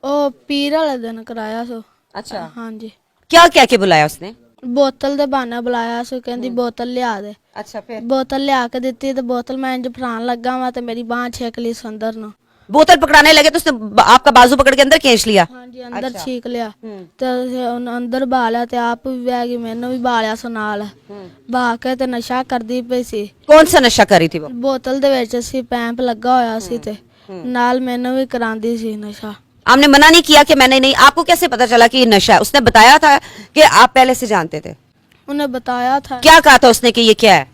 ਉਹ ਪੀਰ ਵਾਲੇ ਦਿਨ ਕਰਾਇਆ ਸੋ। अच्छा ਹਾਂਜੀ। क्या कह के बुलाया उसने? ਬੋਤਲ ਦੇ ਬਹਾਨੇ ਬੁਲਾਇਆ ਸੋ, ਕਹਿੰਦੀ ਬੋਤਲ ਲਿਆ ਦੇ। अच्छा फिर ਬੋਤਲ ਲਿਆ ਕੇ ਦਿੱਤੀ ਤੇ ਬੋਤਲ ਮੈਂ ਇੰਜ ਫੜਾਉਣ ਲੱਗਾ ਵਾ ਤੇ ਮੇਰੀ ਬਾਂਹ ਛੇਕ ਲਈ ਸੰਦਰ ਨੂੰ। बोतल पकड़ाने लगे तो उसने आपका बाजू पकड़ के अंदर खींच लिया। ਹਾਂਜੀ ਅੰਦਰ ਅੱਛਾ। ਛੀਕ ਲਿਆ हम्म ਤੇ ਉਹਨੂੰ ਅੰਦਰ ਬਾਲਿਆ ਤੇ ਆਪ ਵੀ ਬਹਿ ਗਈ, ਮੈਨੂੰ ਵੀ ਬਾਲਿਆ ਸੋ ਨਾਲ। ਬਹਾ ਕੇ ਤੇ ਨਸ਼ਾ ਕਰਦੀ ਪਈ ਸੀ। कौन सा नशा कर रही थी वो? ਬੋਤਲ ਦੇ ਵਿੱਚ ਸੀ ਪੈਂਪ ਲੱਗਾ ਹੋਇਆ ਸੀ ਤੇ ਨਾਲ ਮੈਨੂੰ ਵੀ ਕਰਾਂਦੀ ਸੀ ਨਸ਼ਾ। आपने मना नहीं किया कि मैंने नहीं? आपको कैसे पता चला कि ये नशा है? उसने बताया था कि आप पहले से जानते थे? ਉਹਨੇ बताया था। क्या कहा था उसने कि ये क्या है?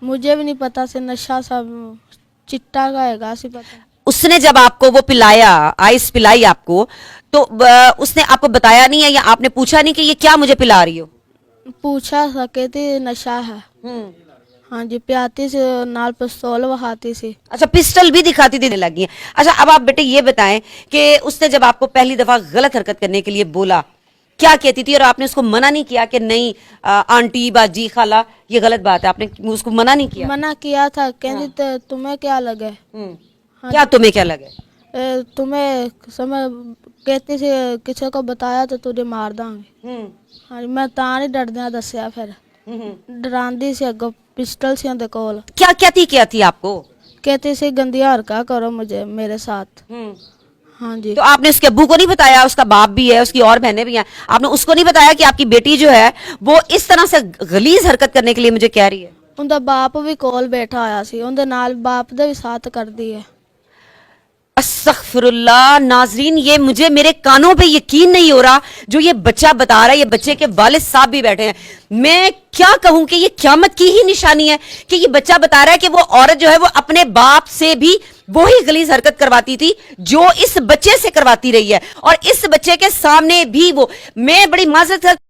मुझे भी नहीं पता से नशा सब चिट्टा का हैगा सी पता। उसने जब आपको वो पिलाया, आइस पिलाई आपको, तो उसने आपको बताया नहीं है या आपने पूछा नहीं कि ये क्या मुझे पिला रही हो? पूछा सके थी नशा है। हाँ जी, पियाती से नाल पिस्तौल वहाती सी। अच्छा, पिस्टल भी दिखाती देने लगी है। अच्छा, अब आप बेटे ये बताएं कि उसने जब आपको पहली दफा गलत हरकत करने के लिए बोला, क्या कहती थी और आपने उसको मना नहीं किया कि नहीं आंटी बाजी खाला ये गलत बात है? आपने उसको मना नहीं किया? मना किया था, कहती तुम्हें क्या लगे। क्या तुम्हें क्या लगे? तुम्हें समझ कहती सी किसी को बताया तो तुझे मार दांगे। हाँ जी, मैं ता नहीं डरदियां दसिया फिर। डरांदी सी अगो पिस्टल सी उनदे कोल। क्या क्या थी आपको? कहती सी गंदी हरकत करो मुझे मेरे साथ। हाँ जी। तो आपने उसके अब्बू को नहीं बताया? उसका बाप भी है, उसकी और बहनें भी हैं, आपने उसको नहीं बताया कि आपकी बेटी जो है वो इस तरह से गलीज हरकत करने के लिए मुझे कह रही है? उनका बाप भी कोल बैठा होया सी, उनदे नाल बाप दे भी साथ करदी है। अस्तगफिरुल्लाह। नाजरीन, ये मुझे मेरे कानों पे यकीन नहीं हो रहा जो ये बच्चा बता रहा है। ये बच्चे के वालिद साहब भी बैठे हैं। मैं क्या कहूं कि ये क़यामत की ही निशानी है कि ये बच्चा बता रहा है कि वो औरत जो है वो अपने बाप से भी वही गलीज हरकत करवाती थी जो इस बच्चे से करवाती रही है, और इस बच्चे के सामने भी वो। मैं बड़ी माजरत